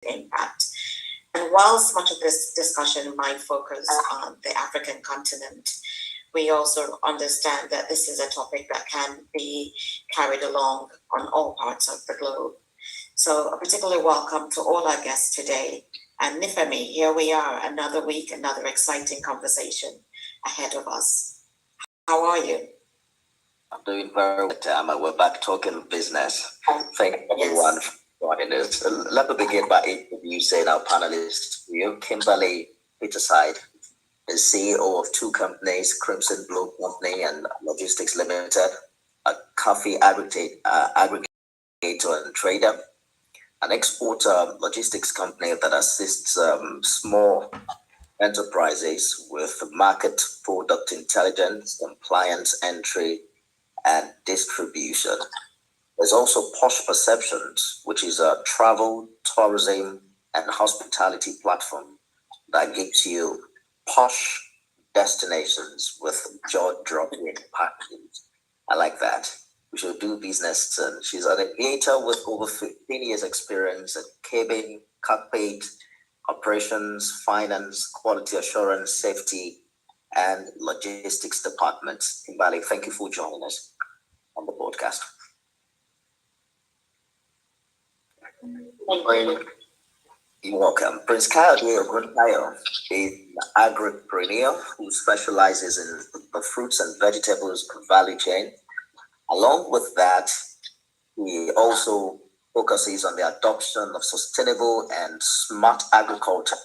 impact. And whilst much of this discussion might focus on the African continent, we also understand that this is a topic that can be carried along on all parts of the globe. So a particular welcome to all our guests today. And Nifemi, here we are, another week, another exciting conversation ahead of us. How are you? I'm doing very well. We're back talking business. Thank everyone for joining us. Let me begin by introducing our panelists. You, Kimberly Peterside, is CEO of two companies, Crimson Blue Company and Logistics Limited, a coffee aggregator and trader, an exporter logistics company that assists small enterprises with market product intelligence, compliance entry, and distribution. There's also Posh Perceptions, which is a travel, tourism, and hospitality platform that gives you posh destinations with jaw-dropping packages. I like that. We should do business. And she's an aviator with over 15 years experience in cabin, cockpit, operations, finance, quality assurance, safety, and logistics departments. Kimberly, thank you for joining us on the podcast. You're welcome. Prince Kayode Oguntayo is an agripreneur who specializes in the fruits and vegetables value chain. Along with that, he also focuses on the adoption of sustainable and smart agriculture,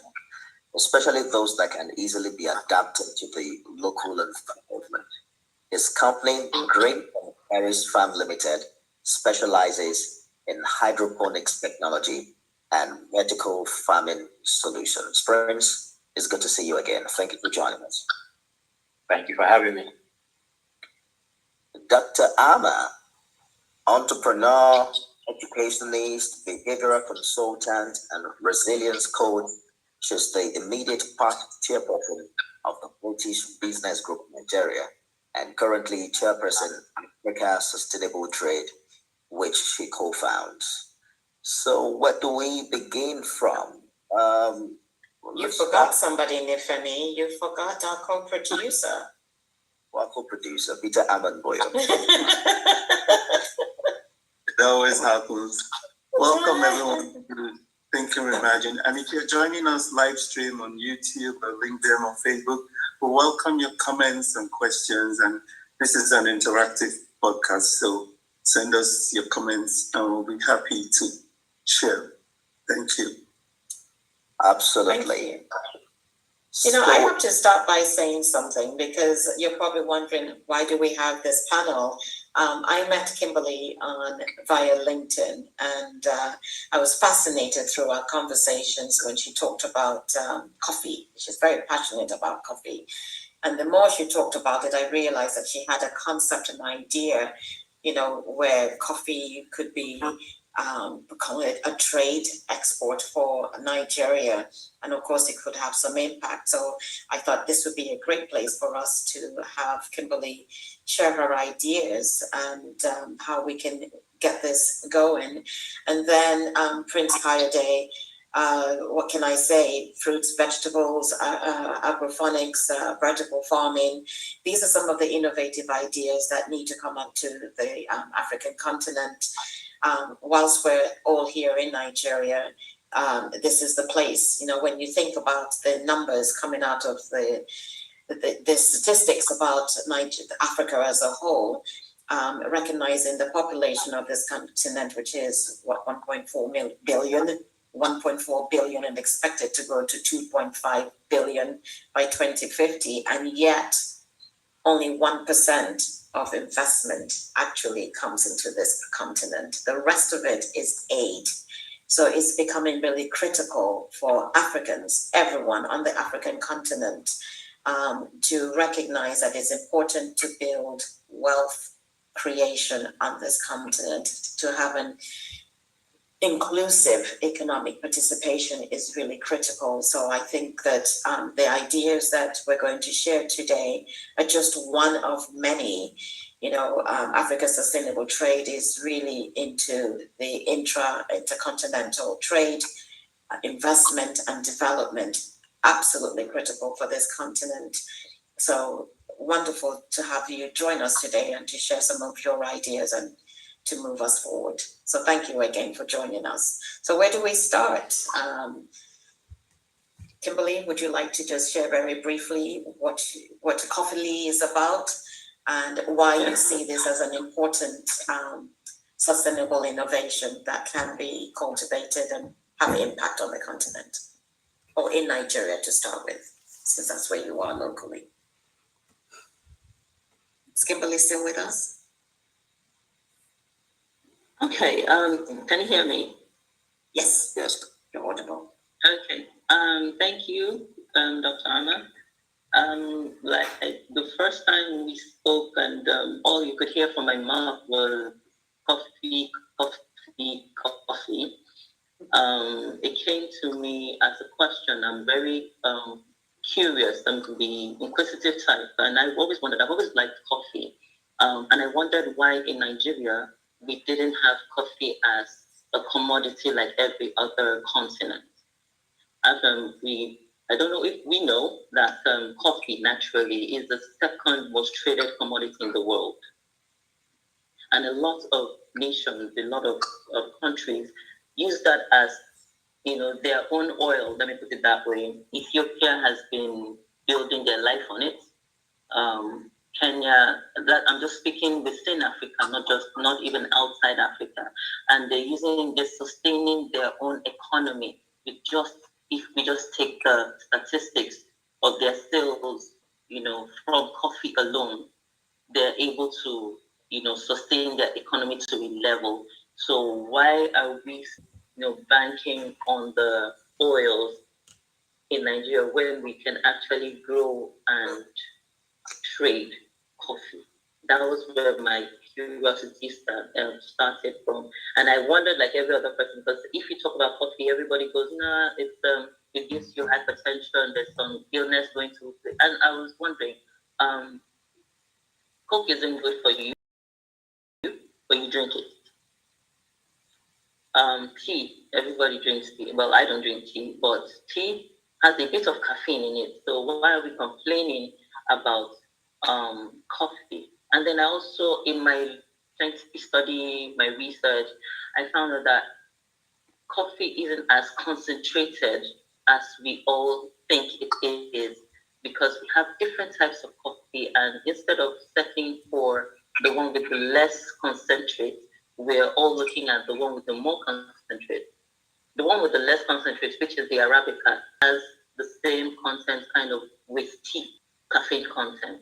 especially those that can easily be adapted to the local environment. His company, Green Paris Farm Limited, specializes in hydroponics technology and vertical farming solutions. Prince, it's good to see you again. Thank you for joining us. Thank you for having me. Dr. Ama, entrepreneur, educationist, behavioral consultant, and resilience coach. She's the immediate past chairperson of the British Business Group Nigeria and currently chairperson Africa Sustainable Trade, which she co-founds. So where do we begin from? You forgot somebody, Nifemi. You forgot our co-producer. Our co-producer, Peter Armand Boyo. It always happens. Welcome everyone to Think and Reimagine. And if you're joining us live stream on YouTube or LinkedIn or Facebook, we welcome your comments and questions. And this is an interactive podcast, so send us your comments and we'll be happy to share. Thank you. Absolutely. You know, I have to start by saying something because you're probably wondering, why do we have this panel? I met Kimberly via LinkedIn, and I was fascinated through our conversations when she talked about coffee. She's very passionate about coffee. And the more she talked about it, I realized that she had a concept, an idea, you know, where coffee could be call it a trade export for Nigeria, and of course it could have some impact. So I thought this would be a great place for us to have Kimberly share her ideas and how we can get this going. And then Prince Kayode, what can I say? Fruits, vegetables, agroponics, vertical farming. These are some of the innovative ideas that need to come onto the African continent. Whilst we're all here in Nigeria, this is the place. You know, when you think about the numbers coming out of the statistics about Africa as a whole, recognizing the population of this continent, which is what 1.4 billion. 1.4 billion and expected to grow to 2.5 billion by 2050, and yet only 1% of investment actually comes into this continent. The rest of it is aid. So it's becoming really critical for Africans, everyone on the African continent, to recognize that it's important to build wealth creation on this continent, to have an inclusive economic participation is really critical. So I think that the ideas that we're going to share today are just one of many. You know, Africa Sustainable Trade is really into the intercontinental trade investment and development, absolutely critical for this continent. So wonderful to have you join us today and to share some of your ideas and to move us forward. So thank you again for joining us. So where do we start? Kimberly, would you like to just share very briefly what Coffee is about and why you see this as an important sustainable innovation that can be cultivated and have an impact on the continent, or in Nigeria to start with, since that's where you are locally? Is Kimberly still with us? Okay, can you hear me? Yes, Yes. you're audible. Okay, thank you, Dr. Ama. The first time we spoke and all you could hear from my mouth was coffee, coffee, coffee. It came to me as a question. I'm very curious and the inquisitive type, and I've always liked coffee. And I wondered why in Nigeria we didn't have coffee as a commodity like every other continent. I don't know if we know that coffee naturally is the second most traded commodity in the world. And a lot of nations, a lot of countries use that as, their own oil. Let me put it that way. Ethiopia has been building their life on it. Kenya, that I'm just speaking within Africa, not even outside Africa. And they're sustaining their own economy with if we just take the statistics of their sales, from coffee alone, they're able to, sustain their economy to a level. So why are we, banking on the oils in Nigeria when we can actually grow and trade coffee? That was where my curiosity started from. And I wondered, like every other person, because if you talk about coffee, everybody goes, nah, it gives you hypertension, there's some illness going to it. And I was wondering, Coke isn't good for you, but you drink it. Tea, everybody drinks tea. Well, I don't drink tea, but tea has a bit of caffeine in it. So why are we complaining about coffee? And then I also, in my scientific study, my research, I found out that coffee isn't as concentrated as we all think it is, because we have different types of coffee, and instead of settling for the one with the less concentrate, we're all looking at the one with the more concentrate. The one with the less concentrate, which is the Arabica, has the same content kind of with tea, caffeine content.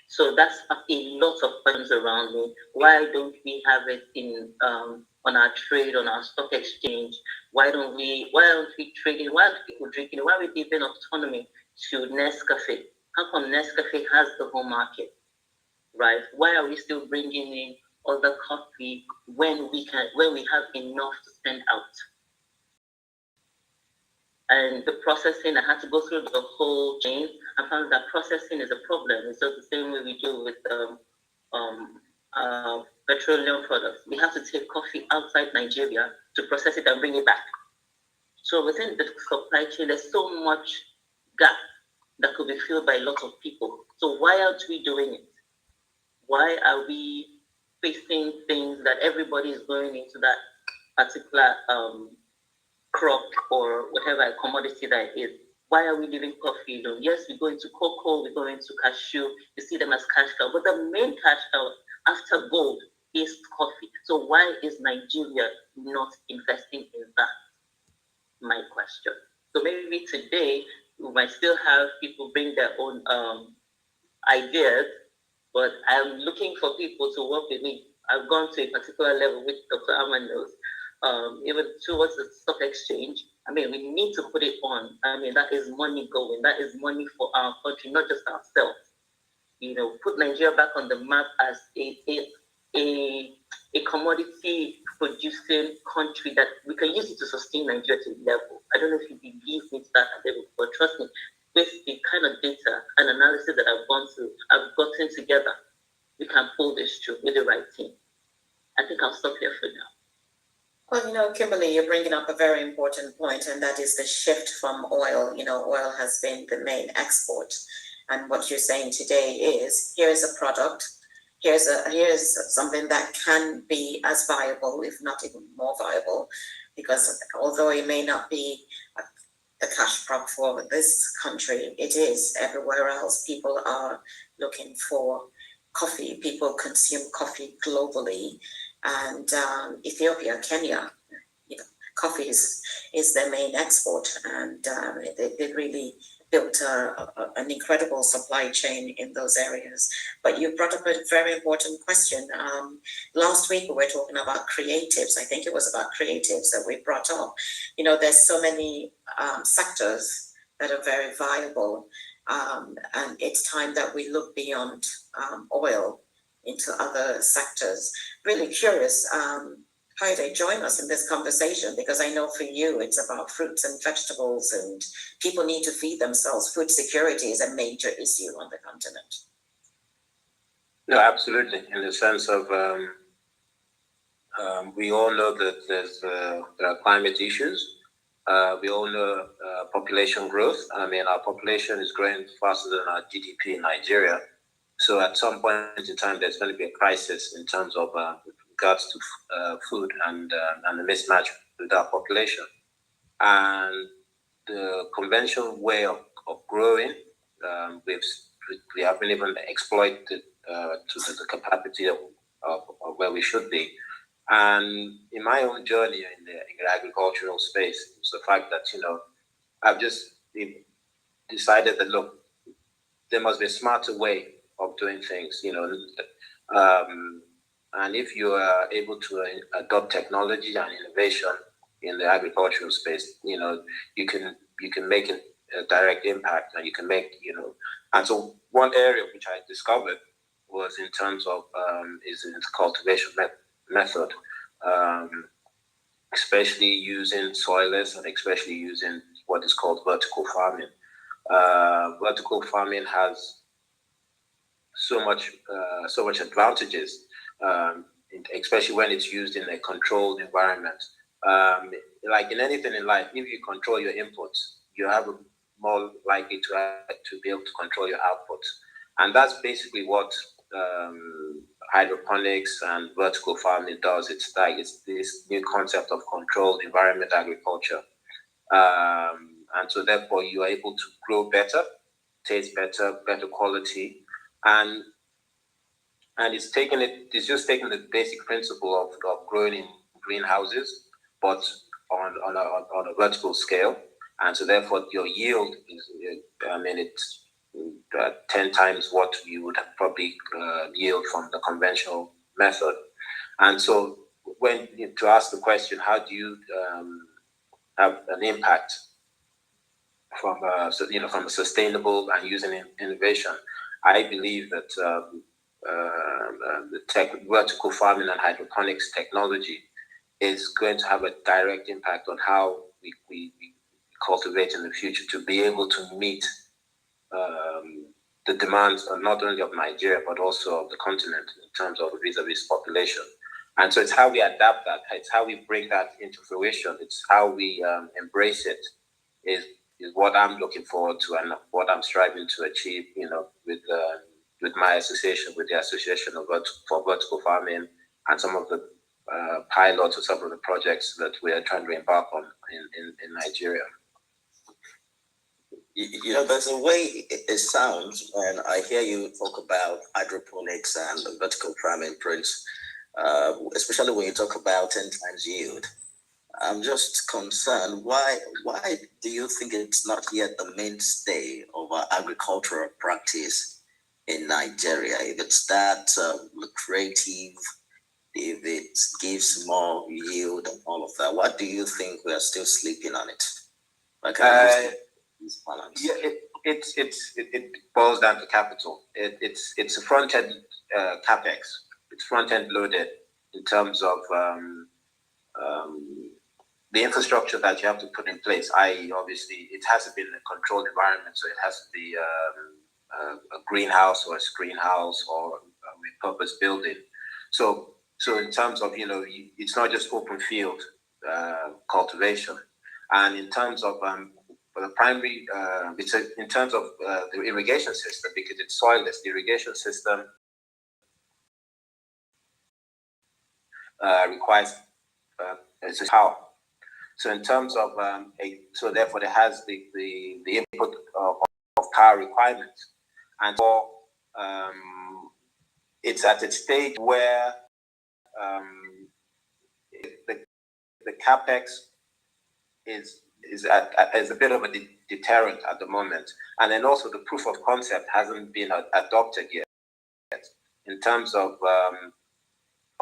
So that's a lot of questions around me. Why don't we have it in on our trade, on our stock exchange? Why aren't we trading? Why aren't people drinking? Why are we giving autonomy to Nescafe? How come Nescafe has the whole market, right? Why are we still bringing in other coffee when we have enough to send out? And the processing, I had to go through the whole chain. I found that processing is a problem. It's just the same way we do with petroleum products. We have to take coffee outside Nigeria to process it and bring it back. So within the supply chain, there's so much gap that could be filled by a lot of people. So why aren't we doing it? Why are we facing things that everybody is going into that particular crop or whatever commodity that is? Why are we leaving coffee alone? Yes, we go into cocoa, we go into cashew, you see them as cash cow, but the main cash cow after gold is coffee. So why is Nigeria not investing in that? My question. So maybe today we might still have people bring their own ideas, but I'm looking for people to work with me. I've gone to a particular level which Dr. Armand knows. Even towards the stock exchange, I mean, we need to put it on. I mean, that is money going. That is money for our country, not just ourselves. Put Nigeria back on the map as a commodity producing country that we can use it to sustain Nigeria to the level. I don't know if you believe me to that level, but trust me, with the kind of data and analysis that I've gotten together, we can pull this through with the right team. I think I'll stop here for now. Well, Kimberly, you're bringing up a very important point, and that is the shift from oil. Oil has been the main export. And what you're saying today is, here's a product, here's something that can be as viable, if not even more viable, because although it may not be the cash crop for this country, it is everywhere else. People are looking for coffee. People consume coffee globally, and Ethiopia, Kenya, coffee is their main export, and they really built an incredible supply chain in those areas. But you brought up a very important question. Last week we were talking about creatives. I think it was about creatives that we brought up. There's so many sectors that are very viable, and it's time that we look beyond oil into other sectors. Really curious. Kayode, join us in this conversation, because I know for you it's about fruits and vegetables, and people need to feed themselves. Food security is a major issue on the continent. No, absolutely. In the sense of, we all know that there are climate issues. We all know population growth. I mean, our population is growing faster than our GDP in Nigeria. So at some point in time, there's going to be a crisis in terms of regards to food and the mismatch with our population. And the conventional way of growing, we haven't even exploited to the capacity of where we should be. And in my own journey in the agricultural space, it's the fact that, I've just decided that, look, there must be a smarter way of doing things, and if you are able to adopt technology and innovation in the agricultural space, you can make a direct impact, and you can make, and so one area which I discovered was in terms of is in the cultivation method, especially using soilless and especially using what is called vertical farming. Vertical farming has so much advantages, especially when it's used in a controlled environment. Like in anything in life, if you control your inputs, you have more likely to be able to control your outputs, and that's basically what hydroponics and vertical farming does. It's this new concept of controlled environment agriculture, and so therefore you are able to grow better, taste better, better quality, and it's just taking the basic principle of growing in greenhouses, but on a vertical scale, and so therefore your yield is, it's 10 times what you would have probably yield from the conventional method. And so to ask the question, how do you have an impact from a sustainable and using innovation? I believe that the vertical farming and hydroponics technology is going to have a direct impact on how we cultivate in the future to be able to meet the demands not only of Nigeria but also of the continent in terms of vis-a-vis population. And so it's how we adapt that, it's how we bring that into fruition, it's how we embrace it is what I'm looking forward to and what I'm striving to achieve, with my association, with the Association for Vertical Farming, and some of the pilots or some of the projects that we are trying to embark on in Nigeria. There's a way it sounds when I hear you talk about hydroponics and vertical farming, Prince, especially when you talk about 10 times yield. I'm just concerned, why do you think it's not yet the mainstay of our agricultural practice in Nigeria? If it's that lucrative, if it gives more yield and all of that, what do you think we are still sleeping on it? It boils down to capital. It's a front end capex. It's front end loaded in terms of the infrastructure that you have to put in place. I.e., obviously, it has to be in a controlled environment, so it has to be a greenhouse or a screen house or a purpose building. So in terms of it's not just open field. cultivation. And in terms of the primary, in terms of the irrigation system, because it's soilless, the irrigation system requires power. So in terms of so therefore it has the input of power requirements, and so it's at a stage where the capex is a bit of a deterrent at the moment, and then also the proof of concept hasn't been adopted yet in terms of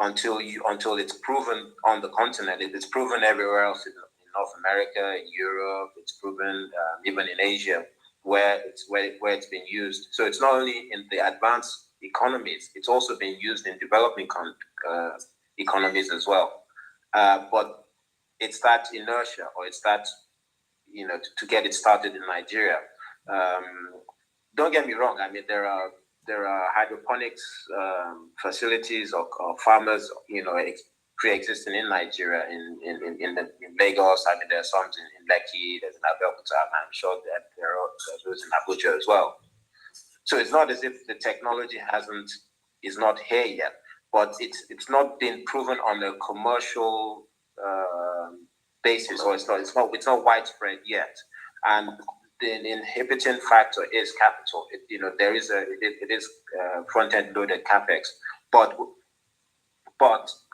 until it's proven on the continent. It's proven everywhere else in North America, in Europe. It's proven even in Asia where it's been used. So it's not only in the advanced economies; it's also been used in developing economies as well. But it's that inertia, or it's that to get it started in Nigeria. Don't get me wrong. I mean, there are hydroponics facilities or farmers, pre-existing in Nigeria, in Lagos. I mean, there are some in Lekki, there's in Abeokuta, and I'm sure that there are those in Abuja as well. So it's not as if the technology is not here yet, but it's not been proven on a commercial basis, or it's not widespread yet. And the inhibiting factor is capital. There is it is front-end loaded capex, but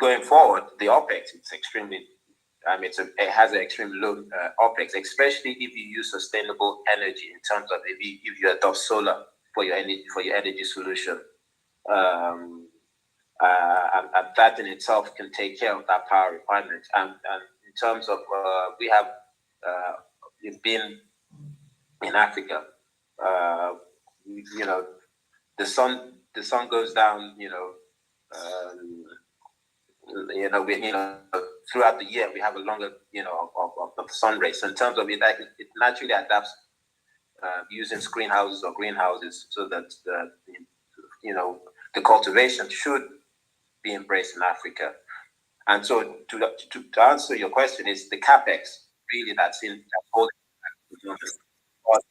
going forward, the OPEX, it's extremely. I mean, it has an extremely low OPEX, especially if you use sustainable energy in terms of if you adopt solar for your energy solution, and that in itself can take care of that power requirement. And in terms of we have been in Africa, the sun goes down, throughout the year we have a longer, of sun rays. So in terms of it naturally adapts using greenhouses, so that the cultivation should be embraced in Africa. And so to answer your question, is the capex really that's holding. But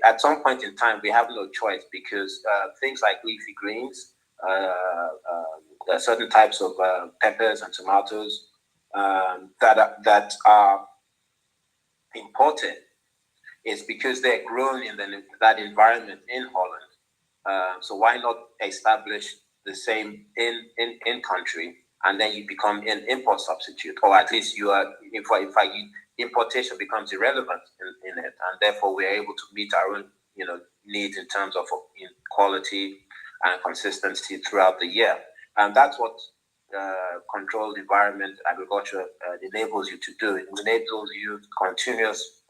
at some point in time, we have no choice, because things like leafy greens, certain types of peppers and tomatoes that are imported, is because they're grown in that environment in Holland. So why not establish the same in country, and then you become an import substitute, or at least you are. In fact, importation becomes irrelevant in it, and therefore we are able to meet our own needs in terms of quality and consistency throughout the year. And that's what controlled environment agriculture enables you to do. It enables you continuous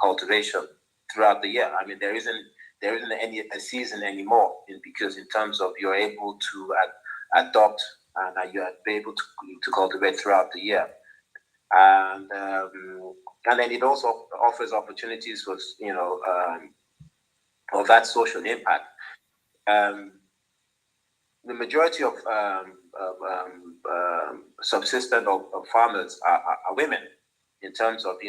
cultivation throughout the year. I mean, there isn't a season anymore, because in terms of you're able to adopt, and you're able to cultivate throughout the year. And then it also offers opportunities for of that social impact. The majority of subsistent of farmers are women, in terms of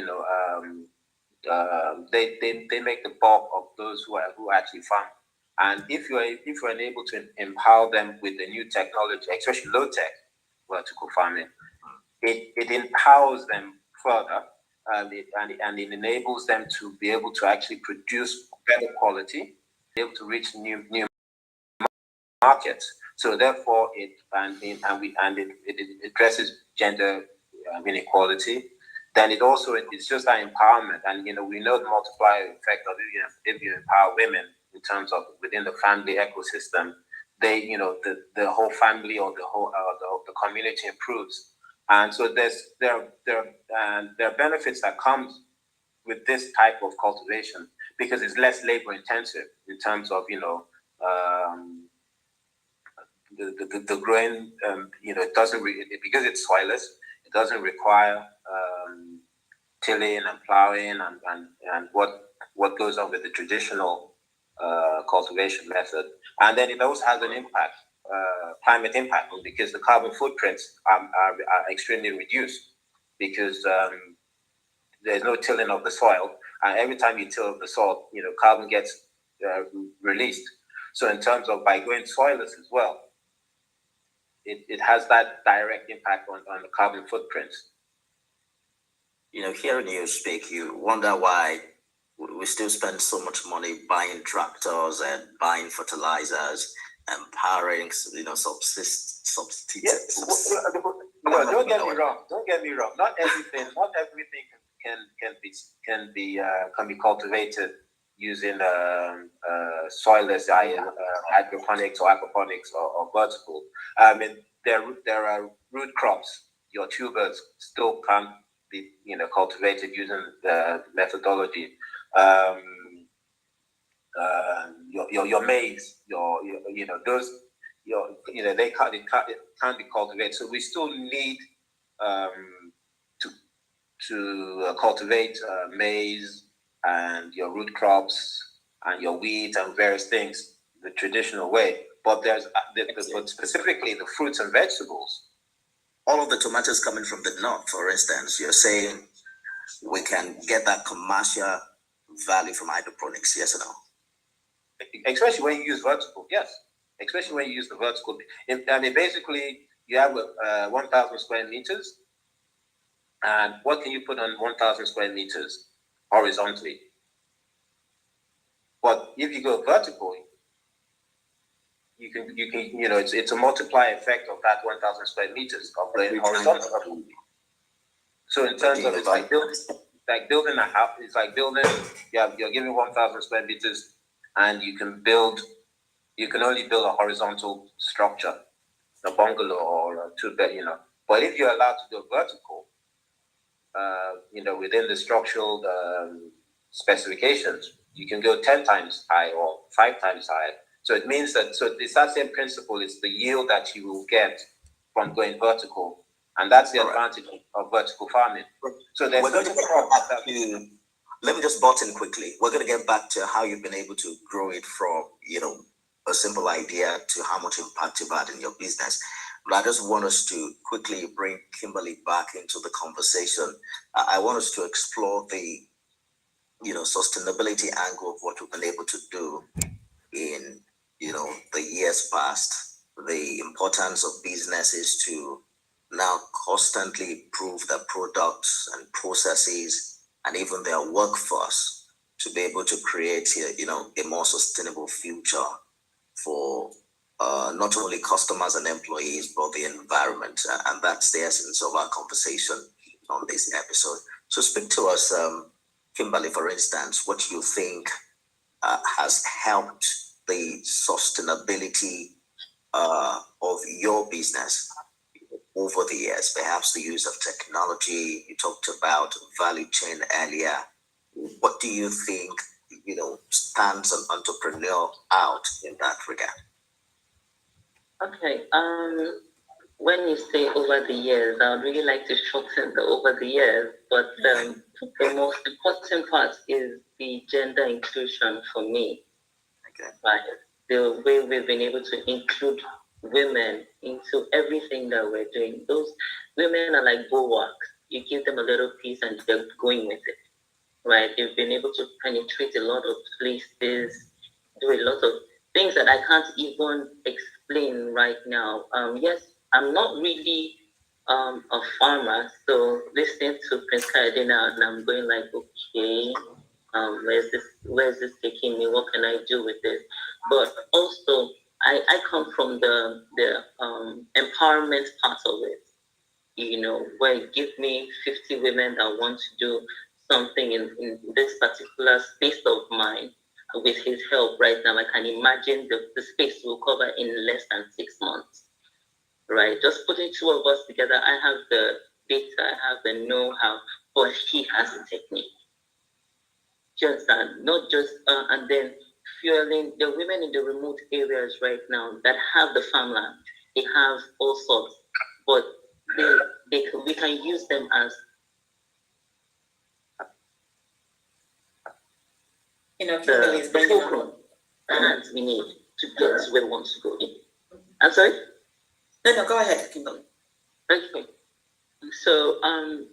they make the bulk of those who actually farm. And if you're able to empower them with the new technology, especially low tech vertical farming, it empowers them further, and it enables them to be able to actually produce better quality, be able to reach new markets. So therefore, it addresses gender inequality. Then it's just that empowerment, and we know the multiplier effect of if you empower women in terms of within the family ecosystem, they the whole family, or the community improves. And so there are benefits that comes with this type of cultivation, because it's less labor intensive in terms of the growing. It doesn't because it's soilless. It doesn't require tilling and plowing and what goes on with the traditional cultivation method. And then it also has an impact climate impact, because the carbon footprints are extremely reduced, because there's no tilling of the soil, and every time you till the soil, carbon gets released. So in terms of by going soilless as well, it has that direct impact on the carbon footprints. Hearing you speak, you wonder why we still spend so much money buying tractors and buying fertilizers and powering, substitutes. Yes. No, don't get me wrong. Don't get me wrong. Not everything can be cultivated using soilless hydroponics or aquaponics or vertical. I mean, there are root crops. Your tubers still can't be cultivated using the methodology. Your maize, they can't be cultivated. So we still need to cultivate maize and your root crops and your wheat and various things the traditional way. But but specifically the fruits and vegetables. All of the tomatoes coming from the north, for instance, you're saying we can get that commercial value from hydroponics, yes or no? Especially when you use vertical, yes. Especially when you use the vertical. Basically, you have 1,000 square meters. And what can you put on 1,000 square meters horizontally? But if you go vertically, you can it's a multiplier effect of that 1,000 square meters of the horizontal. So in terms of it's like building a house. It's like building. You're given 1,000 square meters, and you can only build a horizontal structure, a bungalow or a two-bed. But if you're allowed to go vertical, within the structural specifications, you can go 10 times high or 5 times high. So it means that, it's that same principle. It's the yield that you will get from going vertical. And that's the advantage of vertical farming. So there's let me just butt in quickly. We're going to get back to how you've been able to grow it from, a simple idea to how much impact you've had in your business. But I just want us to quickly bring Kimberly back into the conversation. I want us to explore the, sustainability angle of what we've been able to do in, the years past. The importance of businesses to now constantly improve their products and processes and even their workforce to be able to create, a more sustainable future for not only customers and employees, but the environment. And that's the essence of our conversation on this episode. So speak to us, Kimberly, for instance, what you think has helped the sustainability of your business over the years, perhaps the use of technology. You talked about value chain earlier. What do you think, stands an entrepreneur out in that regard? Okay. When you say over the years, I would really like to shorten the over the years, but the most important part is the gender inclusion for me. Okay. Right. The way we've been able to include women into everything that we're doing. Those women are like bulwarks. You give them a little piece and they're going with it. Right? They've been able to penetrate a lot of places, do a lot of things that I can't even explain right now. Yes, I'm not really a farmer, so listening to Prince Kayode now, and I'm going like, okay, where's this taking me? What can I do with this? But also, I come from the empowerment part of it. Where give me 50 women that want to do something in this particular space of mine. With his help right now, I can imagine the space will cover in less than 6 months. Right? Just putting two of us together, I have the data, I have the know-how, but he has the technique. Just that, not just, and then fueling the women in the remote areas right now that have the farmland. They have all sorts, but we can use them as Kimberly is bringing fulcrum that we need to get where we want to go in. I'm sorry? No, go ahead, Kimberly. Okay. So, and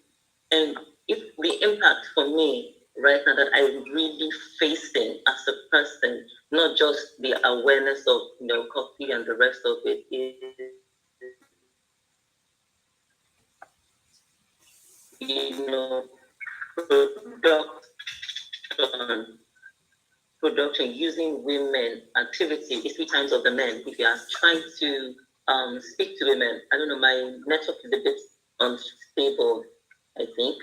if the impact for me right now that I'm really facing as a person, not just the awareness of coffee and the rest of it, is production, production using women activity is 3 times of the men. If you are trying to speak to women, I don't know, my network is a bit unstable, I think.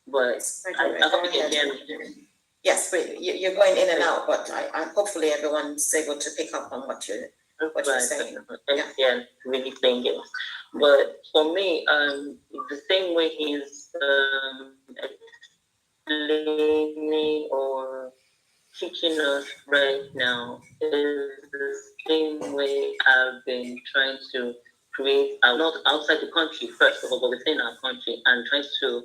But I hope you can hear me. Yes, you're going in and out, but I hopefully everyone's able to pick up on what you're saying. Yeah, really playing games. But for me, the same way he's explaining or teaching us right now is the same way I've been trying to create, not outside the country first of all, but within our country, and trying to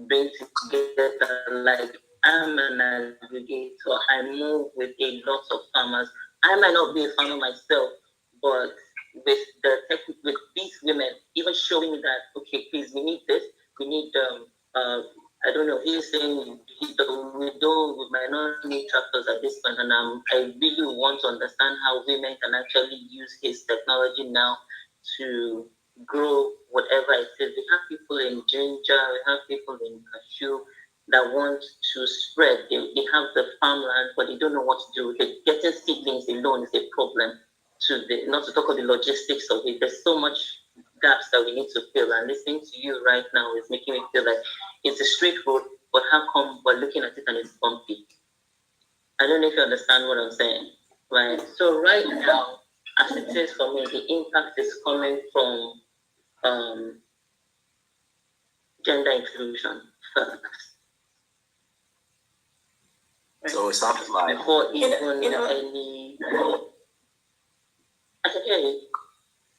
bring together, like, I'm an aggregator. I move with a lot of farmers. I might not be a farmer myself, but with these women, even showing me that, okay, please, we need this. We need I don't know. He's saying we might not need tractors at this point, and I really want to understand how women can actually use his technology now to grow whatever it is. We have people in ginger, we have people in cashew that want to spread. They have the farmland, but they don't know what to do. Getting seedlings alone is a problem. Not to talk of the logistics of it. There's so much gaps that we need to fill. And listening to you right now is making me feel like it's a straight road, but how come we're looking at it and it's bumpy? I don't know if you understand what I'm saying. Right. So right now, as it is for me, the impact is coming from gender inclusion first. So it sounds like before even any. I can hear you.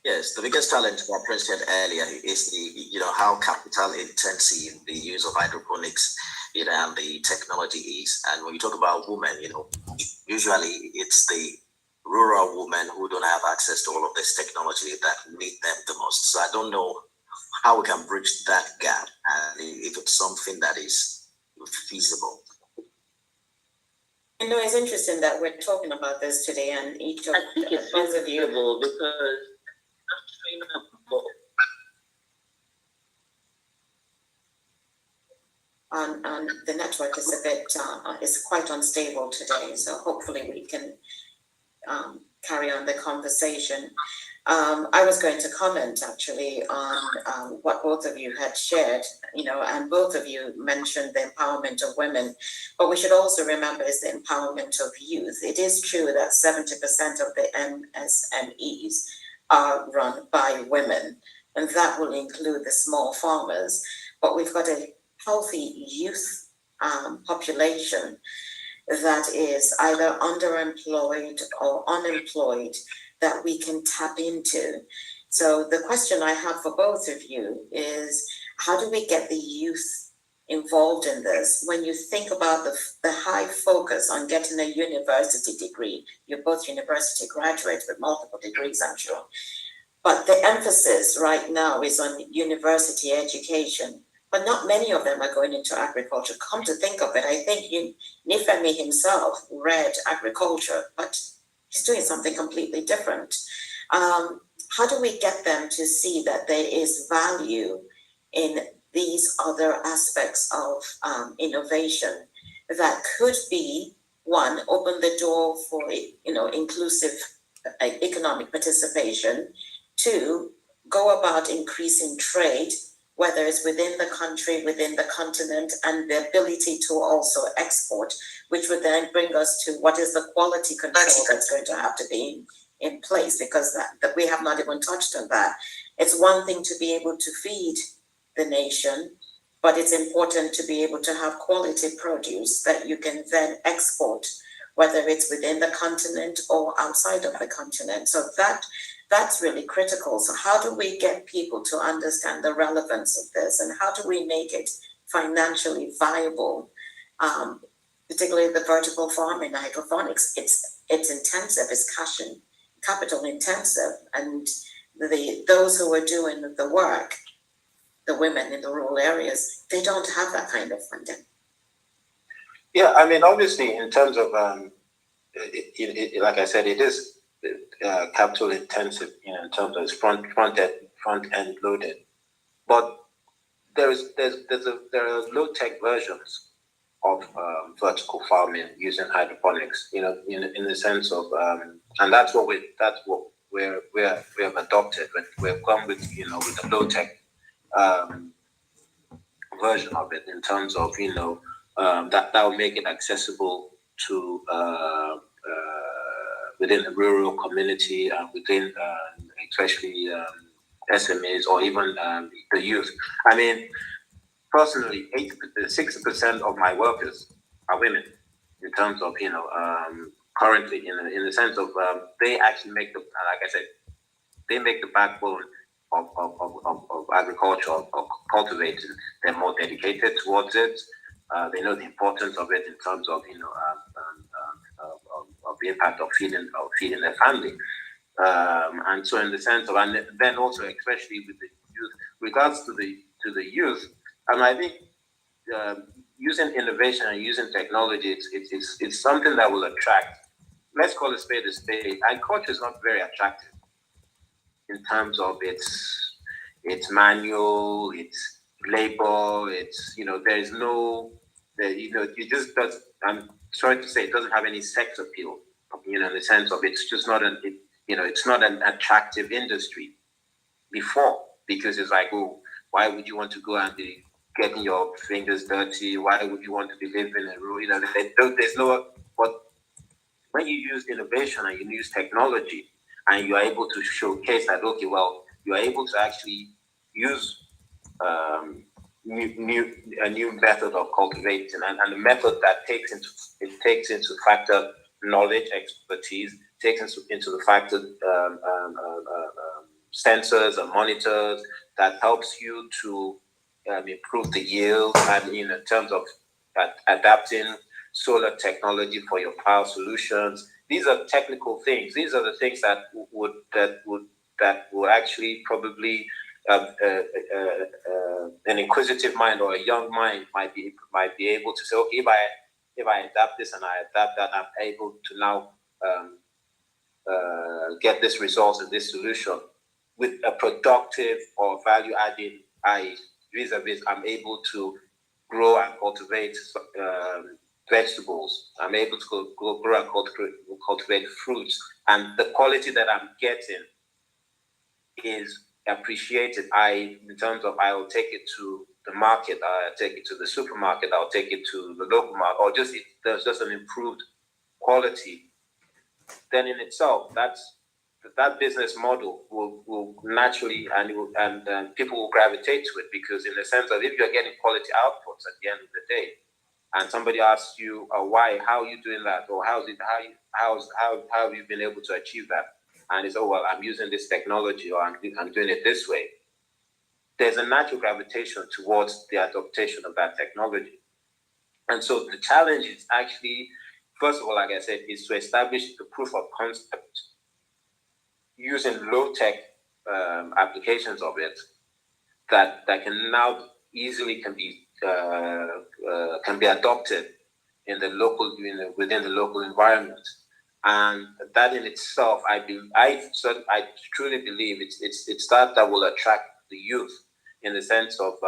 yes, the biggest challenge that Prince said earlier is how capital intensive the use of hydroponics, and the technology is. And when you talk about women, usually it's the rural women who don't have access to all of this technology that need them the most. So I don't know how we can bridge that gap, and if it's something that is feasible. It's interesting that we're talking about this today, and each of I think it's feasible because and the network is a bit is quite unstable today, so hopefully we can carry on the conversation. I was going to comment actually on what both of you had shared, and both of you mentioned the empowerment of women, but we should also remember is the empowerment of youth. It is true that 70% of the MSMEs are run by women, and that will include the small farmers, but we've got a healthy youth population that is either underemployed or unemployed that we can tap into. So the question I have for both of you is, how do we get the youth involved in this? When you think about the high focus on getting a university degree, you're both university graduates with multiple degrees, I'm sure, but the emphasis right now is on university education, but not many of them are going into agriculture. Come to think of it, I think Nifemi himself read agriculture, but he's doing something completely different. How do we get them to see that there is value in these other aspects of innovation that could be, one, open the door for inclusive economic participation, two, go about increasing trade, whether it's within the country, within the continent, and the ability to also export, which would then bring us to what is the quality control that's going to have to be in place, because that we have not even touched on that. It's one thing to be able to feed the nation, but it's important to be able to have quality produce that you can then export, whether it's within the continent or outside of the continent. So that's really critical. So how do we get people to understand the relevance of this, and how do we make it financially viable? Particularly the vertical farming, hydroponics, it's intensive, it's cash capital intensive, and those who are doing the work, the women in the rural areas, they don't have that kind of funding. Yeah, I mean, obviously, in terms of like I said, it is capital intensive, in terms of it's front end loaded. But there are low tech versions of vertical farming using hydroponics. In the sense of and that's what we have adopted. But we've gone with with the low tech version of it, in terms of that will make it accessible to within the rural community and within especially SMEs or even the youth. I mean, personally, 60% of my workers are women. In terms of currently, in the sense of they actually make the, like I said, they make the backbone of agriculture, of cultivating. They're more dedicated towards it. They know the importance of it in terms of of the impact of feeding their family. And so, in the sense of, and then also especially with the youth, regards to the youth, and I think using innovation and using technology, it's something that will attract. Let's call a spade a spade. Agriculture is not very attractive in terms of its manual, its labor, there is no, it just does. I'm sorry to say, it doesn't have any sex appeal. In the sense of it's just not it's not an attractive industry before, because it's like, oh, why would you want to go and be getting your fingers dirty? Why would you want to be living in a rural? There's no. But when you use innovation and you use technology, and you are able to showcase that, okay, well, you are able to actually use a new method of cultivating, and the method that takes into factor knowledge, expertise, takes into the factor sensors and monitors that helps you to improve the yield, and in terms of adapting solar technology for your power solutions. These are technical things. These are the things that will actually probably an inquisitive mind or a young mind might be able to say, okay, if I adapt this and I adapt that, I'm able to now get this result and this solution with a productive or value adding vis-a-vis. I'm able to grow and cultivate vegetables. I'm able to grow and cultivate fruits, and the quality that I'm getting is appreciated. In terms of, I will take it to the market, I'll take it to the supermarket, I'll take it to the local market, or there's just an improved quality. Then in itself, that business model will naturally and people will gravitate to it, because in the sense of, if you're getting quality outputs at the end of the day, and somebody asks you why, how are you doing that, or how have you been able to achieve that, and it's, oh well, I'm using this technology, or I'm doing it this way. There's a natural gravitation towards the adaptation of that technology, and so the challenge is actually, first of all, like I said, is to establish the proof of concept using low tech applications of it that can now easily can be adopted in the local, within the local environment, and that in itself, I truly believe it's that will attract the youth, in the sense of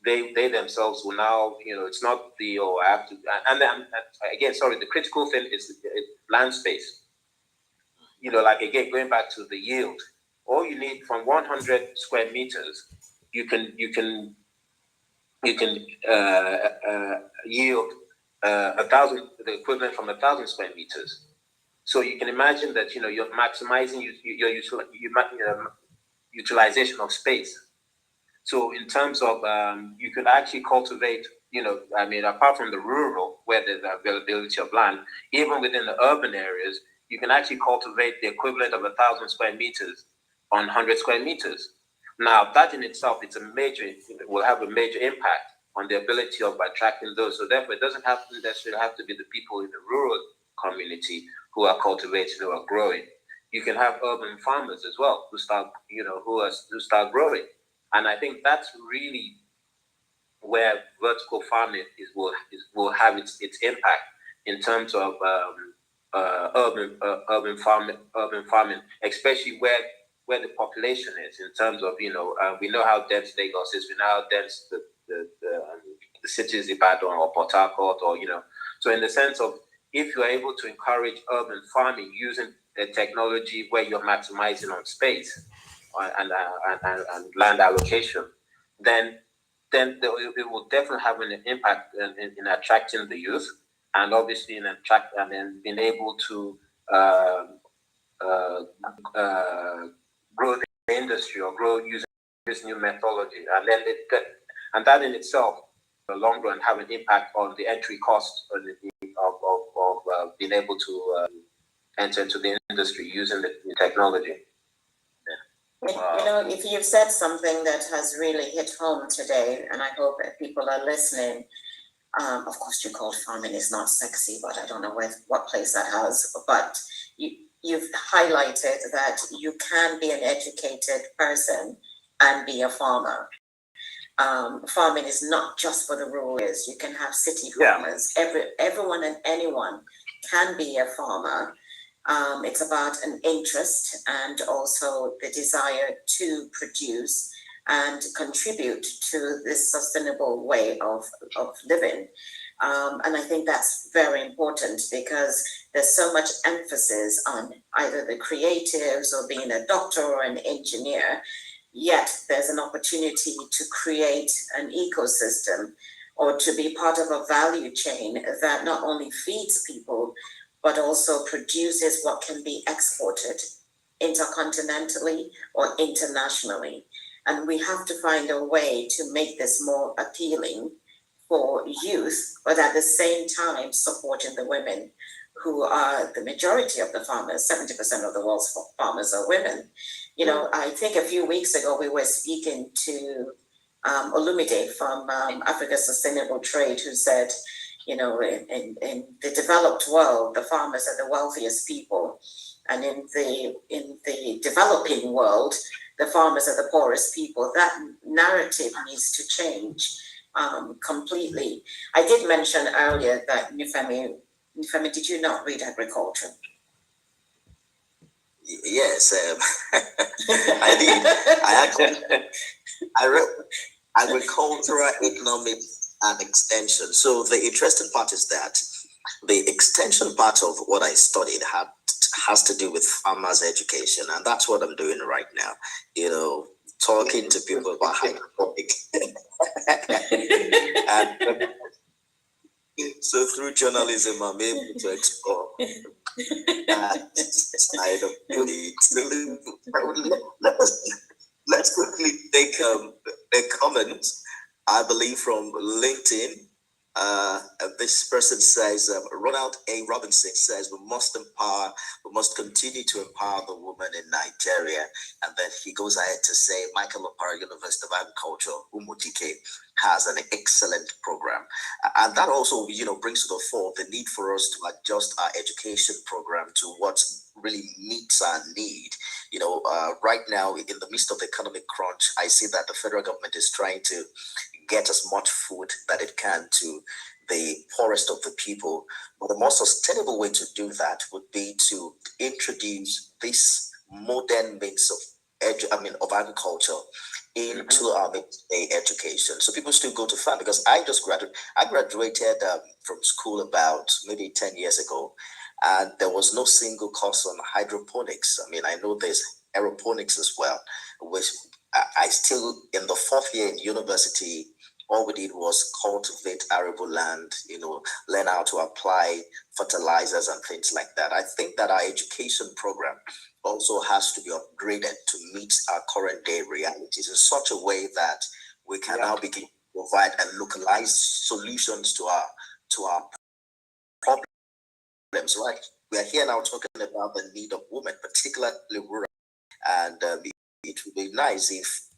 they themselves will now, it's not the, oh, I have to, and then again, sorry, the critical thing is land space. Like again, going back to the yield, all you need from 100 square meters, you can yield 1,000, the equivalent from 1,000 square meters. So you can imagine that you're maximizing your utilization of space. So in terms of you could actually cultivate, apart from the rural where there's availability of land, even within the urban areas, you can actually cultivate the equivalent of 1,000 square meters on 100 square meters. Now that in itself, will have a major impact on the ability of attracting those. So therefore, it doesn't necessarily have to be the people in the rural community who are cultivating, who are growing. you can have urban farmers as well who start, who start growing. And I think that's really where vertical farming will have its impact in terms of urban farming, especially where the population is, in terms of, we know how dense Lagos is, we know how dense the cities Ibadan or Port Harcourt, or so in the sense of, if you're able to encourage urban farming using the technology where you're maximizing on space and land allocation, then it will definitely have an impact in attracting the youth, and obviously in being able to grow the industry, or grow using this new methodology, and that in itself, in the long run, have an impact on the entry cost of being able to enter into the industry using the new technology. If you've said something that has really hit home today, and I hope that people are listening, of course, you called farming is not sexy, but I don't know what place that has, but you've highlighted that you can be an educated person and be a farmer. Farming is not just for the rural areas. You can have city farmers. Everyone and anyone can be a farmer. It's about an interest and also the desire to produce and contribute to this sustainable way of living. And I think that's very important, because there's so much emphasis on either the creatives or being a doctor or an engineer, yet there's an opportunity to create an ecosystem or to be part of a value chain that not only feeds people, but also produces what can be exported intercontinentally or internationally. And we have to find a way to make this more appealing for youth, but at the same time supporting the women, who are the majority of the farmers. 70% of the world's farmers are women. I think a few weeks ago we were speaking to Olumide from Africa Sustainable Trade, who said, in the developed world, the farmers are the wealthiest people, and in the developing world, the farmers are the poorest people. That narrative needs to change completely. I did mention earlier that Nifemi, did you not read agriculture? Yes, I did. I actually I read agricultural economics and extension. So the interesting part is that the extension part of what I studied has to do with farmers' education, and that's what I'm doing right now. Talking to people about hydroponic. And so through journalism, I'm able to explore that side of it. Let's quickly take a comment, I believe, from LinkedIn. This person says, Ronald A. Robinson says, we must continue to empower the woman in Nigeria. And then he goes ahead to say, Michael Opara, University of Agriculture, Umudike, has an excellent program. And that also, brings to the fore the need for us to adjust our education program to what really meets our need. Right now, in the midst of the economic crunch, I see that the federal government is trying to get as much food that it can to the poorest of the people. But the most sustainable way to do that would be to introduce this modern means of agriculture into our midday education. So people still go to farm, because I graduated from school about maybe 10 years ago, and there was no single course on hydroponics. I know there's aeroponics as well, which I still, in the fourth year in university, all we did was cultivate arable land, learn how to apply fertilizers and things like that. I think that our education program also has to be upgraded to meet our current day realities in such a way that we can now begin to provide and localized solutions to our problems. Right? We are here now talking about the need of women, particularly rural, and it would be nice if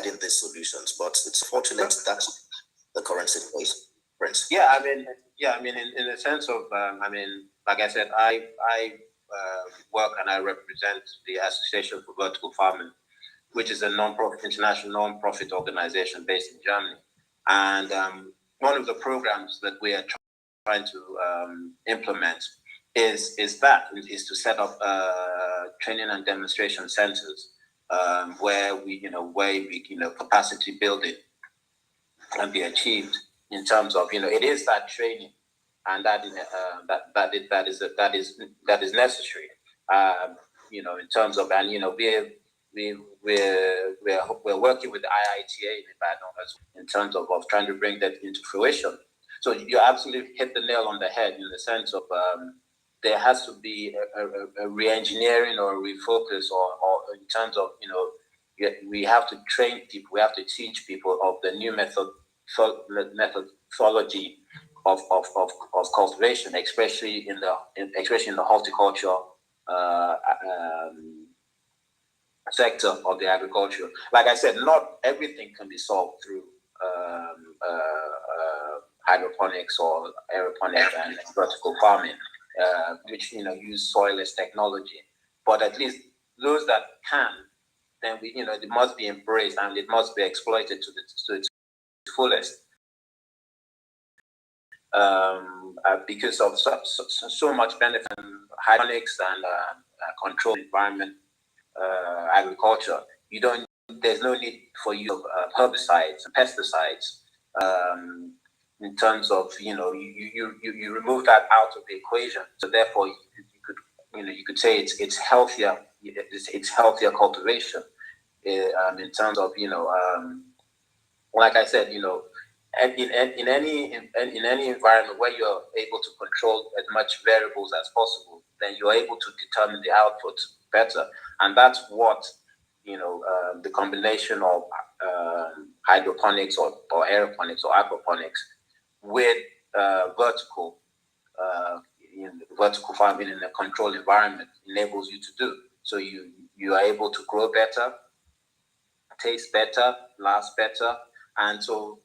in these solutions, but it's fortunate that's the current situation. Prince. In the sense of, like I said, I work and I represent the Association for Vertical Farming, which is a non-profit, international non-profit organization based in Germany. And one of the programs that we are trying to implement is to set up training and demonstration centers where we capacity building can be achieved in terms of it is that training and that is necessary in terms of we're working with the IITA in Ibadan in terms of trying to bring that into fruition. So you absolutely hit the nail on the head in the sense of there has to be a re-engineering or a refocus or in terms of we have to train people, we have to teach people of the new methodology of cultivation, especially in the horticulture sector of the agriculture. Like I said, not everything can be solved through hydroponics or aeroponics and vertical farming, which use soilless technology. But at least those that can, then it must be embraced and it must be exploited to its fullest. Because of so much benefit in hydroponics and controlled environment agriculture, there's no need for use of herbicides and pesticides. In terms of you remove that out of the equation, so therefore you could say it's healthier. It's healthier cultivation in terms of like I said, in any environment where you're able to control as much variables as possible, then you're able to determine the output better, and that's what the combination of hydroponics or aeroponics or aquaponics with vertical farming in a controlled environment enables you to do. So you are able to grow better, taste better, last better, and so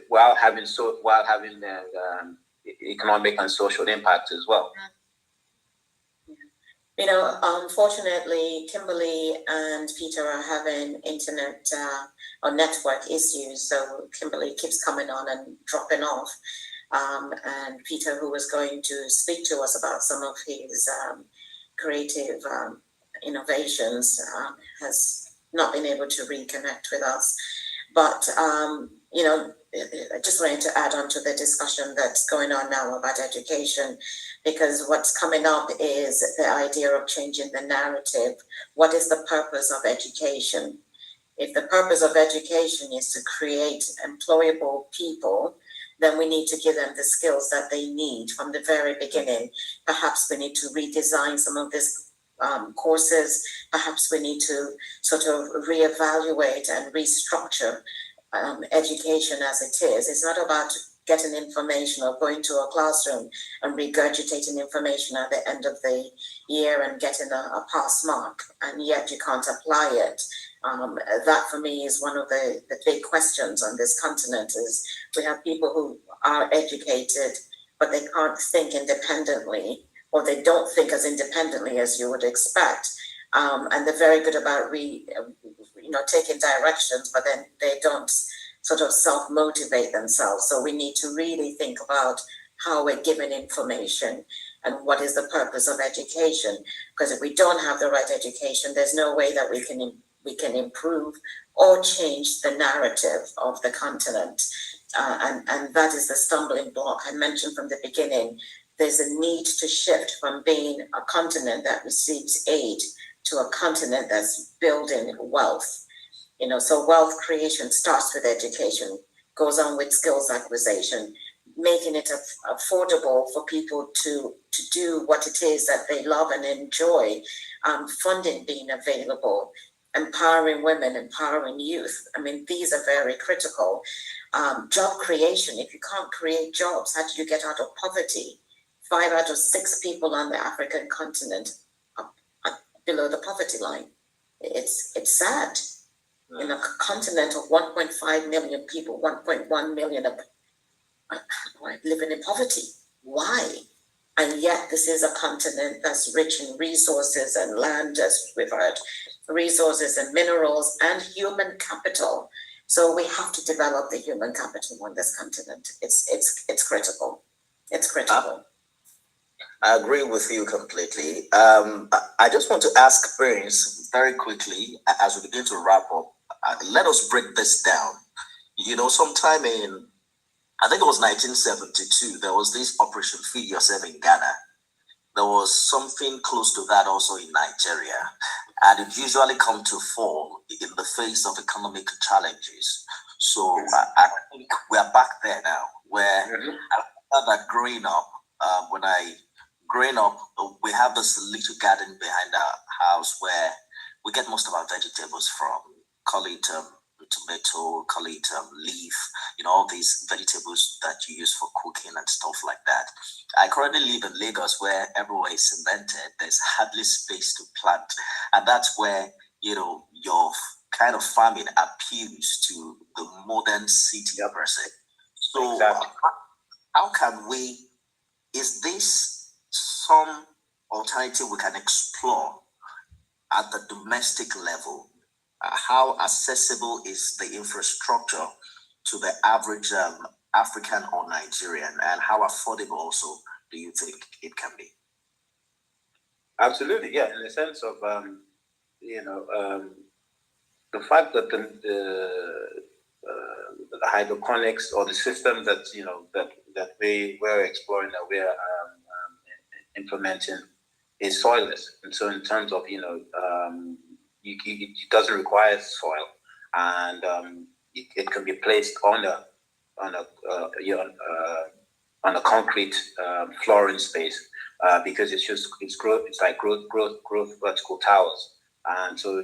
while having economic and social impact as well. Unfortunately, Kimberly and Peter are having internet or network issues, so Kimberly keeps coming on and dropping off. And Peter, who was going to speak to us about some of his creative innovations, has not been able to reconnect with us. But, I just wanted to add on to the discussion that's going on now about education, because what's coming up is the idea of changing the narrative. What is the purpose of education? If the purpose of education is to create employable people, then we need to give them the skills that they need from the very beginning. Perhaps we need to redesign some of these courses. Perhaps we need to sort of reevaluate and restructure education as it is. It's not about getting information or going to a classroom and regurgitating information at the end of the year and getting a pass mark, and yet you can't apply it. That for me is one of the big questions on this continent. Is we have people who are educated, but they can't think independently, or they don't think as independently as you would expect. And they're very good about taking directions, but then they don't sort of self-motivate themselves. So we need to really think about how we're giving information and what is the purpose of education. Because if we don't have the right education, there's no way that we can improve or change the narrative of the continent. And that is the stumbling block I mentioned from the beginning. There's a need to shift from being a continent that receives aid to a continent that's building wealth. So wealth creation starts with education, goes on with skills acquisition, making it affordable for people to do what it is that they love and enjoy, funding being available, empowering women, empowering youth. I mean, these are very critical. Job creation. If you can't create jobs, how do you get out of poverty? 5 out of 6 people on the African continent are below the poverty line. It's sad. In a continent of 1.5 million people, 1.1 million are living in poverty. Why? And yet this is a continent that's rich in resources and land, as we've heard, resources and minerals and human capital. So we have to develop the human capital on this continent. It's critical. It's critical. I agree with you completely. I just want to ask Prince very quickly as we begin to wrap up. Let us break this down. You know, sometime in, I think it was 1972, there was this Operation Feed Yourself in Ghana. There was something close to that also in Nigeria. And it usually comes to fall in the face of economic challenges. So I think we are back there now, where I remember that growing up, we have this little garden behind our house where we get most of our vegetables from. Call it tomato, call it leaf, you know, all these vegetables that you use for cooking and stuff like that. I currently live in Lagos where everywhere is cemented. There's hardly space to plant. And that's where, you know, your kind of farming appeals to the modern city person. So Exactly. how can we, is this some alternative we can explore at the domestic level? How accessible is the infrastructure to the average African or Nigerian, and how affordable also do you think it can be? Absolutely, yeah. In the sense of the fact that the hydroponics or the system that that we were exploring, that we're implementing, is soilless, and so in terms of it doesn't require soil, and it can be placed on a concrete flooring space, because it's growth. It's like growth vertical towers, and so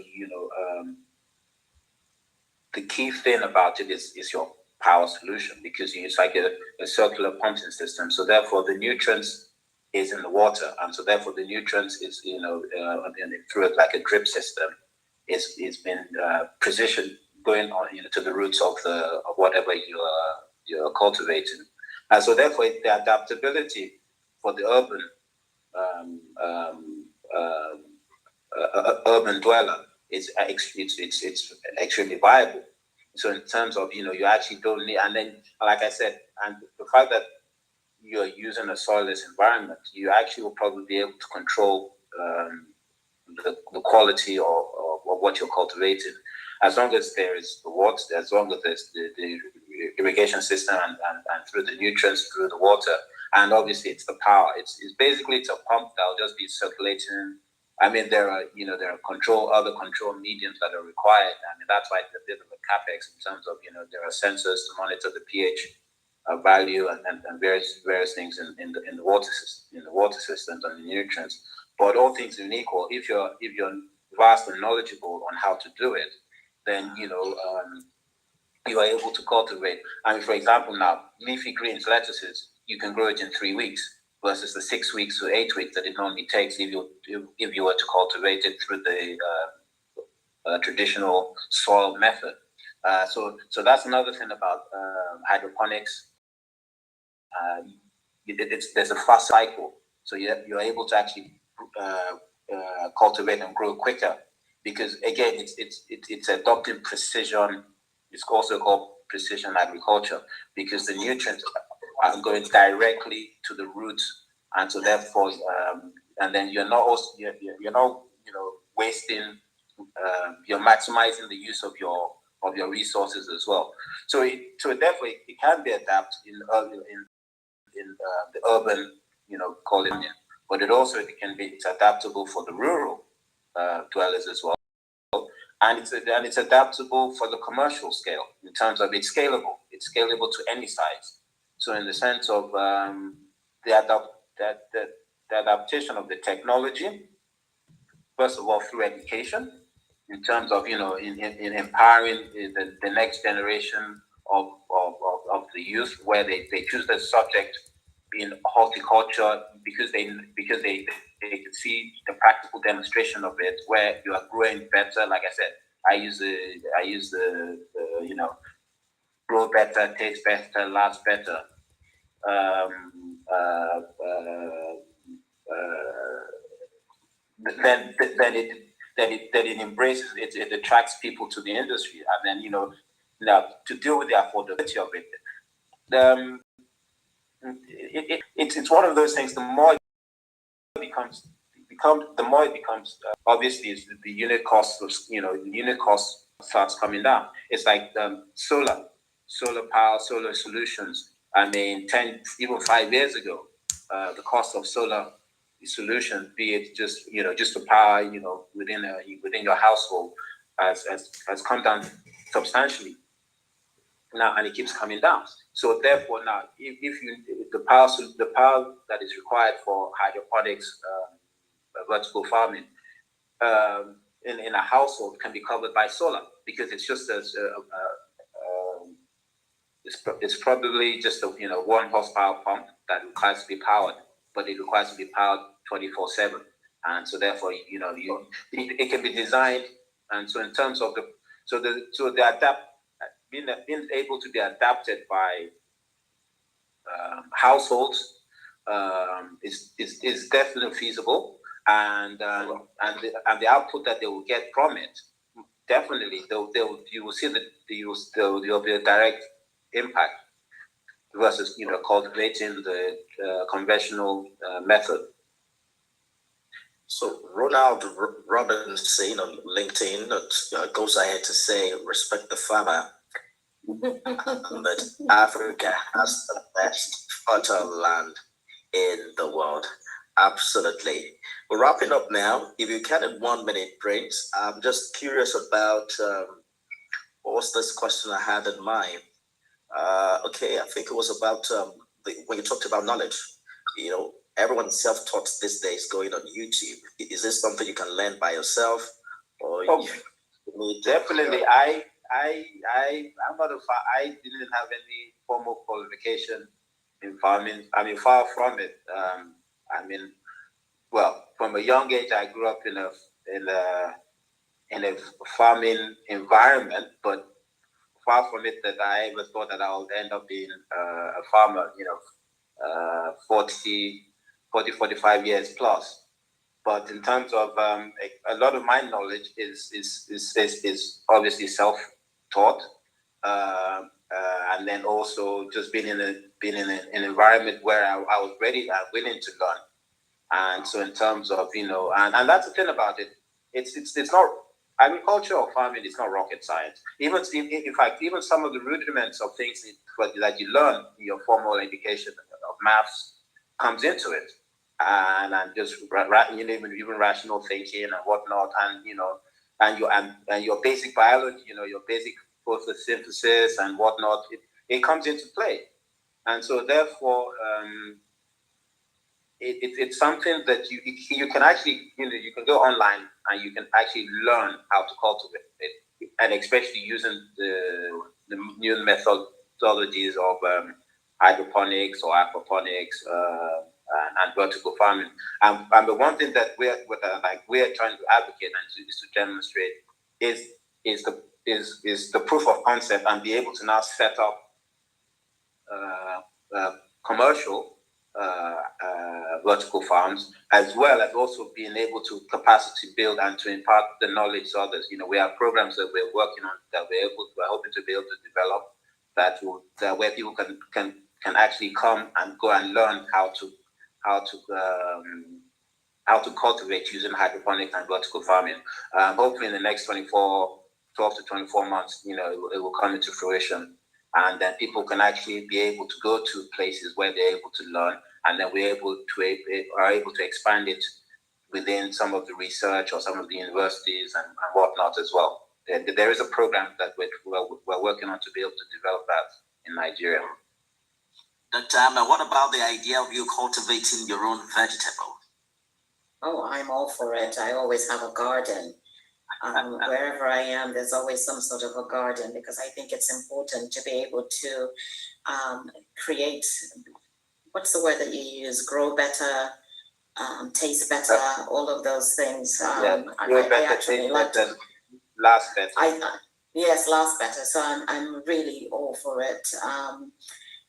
the key thing about it is your power solution, because it's like a circular pumping system. So therefore, the nutrients is in the water, and so therefore the nutrients is through it like a drip system. It's been precision going on to the roots of whatever you're cultivating, and so therefore the adaptability for the urban dweller is it's extremely viable. So in terms of you actually don't need, and then like I said, and the fact that you're using a soilless environment, you actually will probably be able to control the quality of what you're cultivating, as long as there is the water, as long as there's the irrigation system, and through the nutrients through the water, and obviously it's the power. It's basically it's a pump that will just be circulating. I mean, there are other control mediums that are required. I mean, that's why it's a bit of a capex in terms of there are sensors to monitor the pH value and various things in the water systems and the nutrients. But all things being equal, if you're vast and knowledgeable on how to do it, then you are able to cultivate. I mean, for example, now leafy greens, lettuces, you can grow it in 3 weeks versus the 6 weeks to 8 weeks that it normally takes if you were to cultivate it through the traditional soil method. So that's another thing about hydroponics. There's a fast cycle, so you're able to actually cultivate and grow quicker, because again it's adopting precision. It's also called precision agriculture, because the nutrients are going directly to the roots, and so therefore and then you're not wasting. You're maximizing the use of your resources as well. So therefore it can be adapted in the urban, colony, but it's adaptable for the rural dwellers as well, and it's adaptable for the commercial scale in terms of it's scalable. It's scalable to any size. So in the sense of the adaptation of the technology, first of all through education, in terms of in empowering the next generation of the youth, where they choose the subject in horticulture because they can see the practical demonstration of it, where you are growing better. Like I said, I use the grow better, taste better, last better. then it embraces it. It attracts people to the industry, and then now to deal with the affordability of it. It's one of those things. The more it becomes obviously is the unit cost of the unit cost starts coming down. It's like solar power, solar solutions. I mean, 10 even 5 years ago, the cost of solar solution, be it just just to power within your household, has come down substantially now, and it keeps coming down. So therefore, now if the power that is required for hydroponics, vertical farming, in a household can be covered by solar, because it's just it's probably just a 1 horsepower pump that requires to be powered, but it requires to be powered 24/7, and so therefore it can be designed, and so in terms of being able to be adapted by households is definitely feasible, and the output that they will get from it, definitely you will see that there will be a direct impact versus cultivating the conventional method. So Ronald Robinson on LinkedIn goes ahead to say, respect the farmer, but Africa has the best fertile land in the world. Absolutely. We're wrapping up now. If you can, in 1 minute, Prince, I'm just curious about what was this question I had in mind? Okay, I think it was about when you talked about knowledge. Everyone's self-taught these days going on YouTube. Is this something you can learn by yourself, or definitely? I'm not I didn't have any formal qualification in farming. I mean, far from it. Well, from a young age, I grew up in a farming environment, but far from it that I ever thought that I would end up being a farmer. 45 years plus. But in terms of a lot of my knowledge is obviously self-taught, and then also just being in an environment where I was ready and willing to learn. And so in terms of and that's the thing about it. It's not agriculture or farming. It's not rocket science. Even in fact, even some of the rudiments of things that you learn in your formal education of maths comes into it, and just even rational thinking and whatnot, and your basic biology, your basic photosynthesis and whatnot, it comes into play, and so therefore it's something that you can actually you can go online and you can actually learn how to cultivate it, and especially using the new methodologies of hydroponics or aquaponics and vertical farming. And the one thing that we're trying to advocate and to demonstrate is the proof of concept, and be able to now set up commercial vertical farms, as well as also being able to capacity build and to impart the knowledge to others. We have programs that we're working on that we're hoping to be able to develop where people can actually come and go and learn how to cultivate using hydroponic and vertical farming. Hopefully in the next 12 to 24 months, it will come into fruition. And then people can actually be able to go to places where they're able to learn, and then we're able to expand it within some of the research or some of the universities and whatnot as well. There is a program that we're working on to be able to develop that in Nigeria. Now, what about the idea of you cultivating your own vegetable? Oh, I'm all for it. I always have a garden. Wherever I am, there's always some sort of a garden, because I think it's important to be able to create, what's the word that you use, grow better, taste better, all of those things. I actually like to last better. Yes, last better. So I'm really all for it.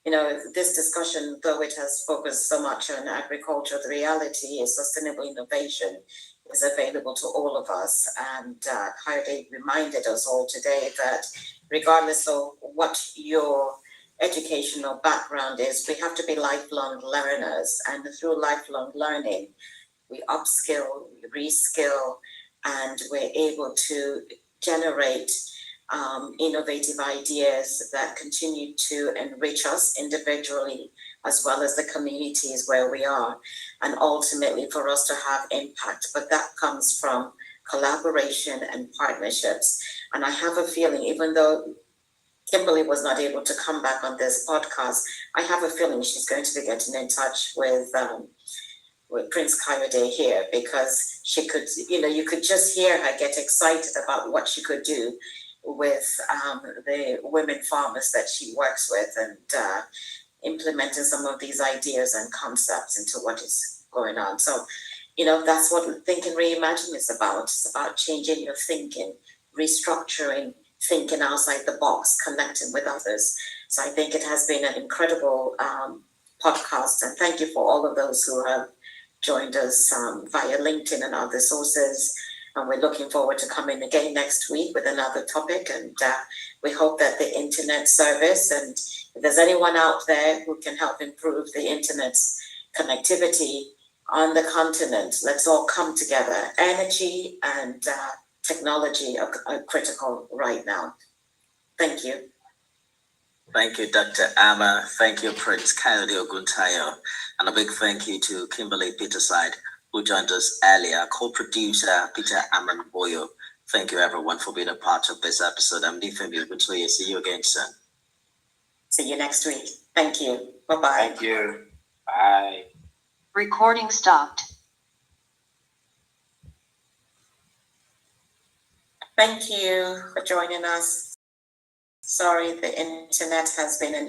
this discussion, though it has focused so much on agriculture, the reality is sustainable innovation is available to all of us. And Kayode reminded us all today that regardless of what your educational background is, we have to be lifelong learners. And through lifelong learning, we upskill, we reskill, and we're able to generate innovative ideas that continue to enrich us individually as well as the communities where we are, and ultimately for us to have impact. But that comes from collaboration and partnerships. And I have a feeling, even though Kimberly was not able to come back on this podcast, I have a feeling she's going to be getting in touch with Prince Kayode here, because she could, you could just hear her get excited about what she could do with the women farmers that she works with, and implementing some of these ideas and concepts into what is going on. So, that's what Thinking Reimagined is about. It's about changing your thinking, restructuring, thinking outside the box, connecting with others. So I think it has been an incredible podcast, and thank you for all of those who have joined us via LinkedIn and other sources. And we're looking forward to coming again next week with another topic. And we hope that the internet service, and if there's anyone out there who can help improve the internet's connectivity on the continent, let's all come together. Energy and technology are critical right now. Thank you. Thank you, Dr. Ama. Thank you, Prince Kayode Oguntayo. And a big thank you to Kimberly Peterside, who joined us earlier, co-producer Peter Ama Boyo. Thank you, everyone, for being a part of this episode. I'm Nifemi Oguntoye. See you again soon. See you next week. Thank you. Bye-bye. Thank you. Bye. Recording stopped. Thank you for joining us. Sorry, the internet has been an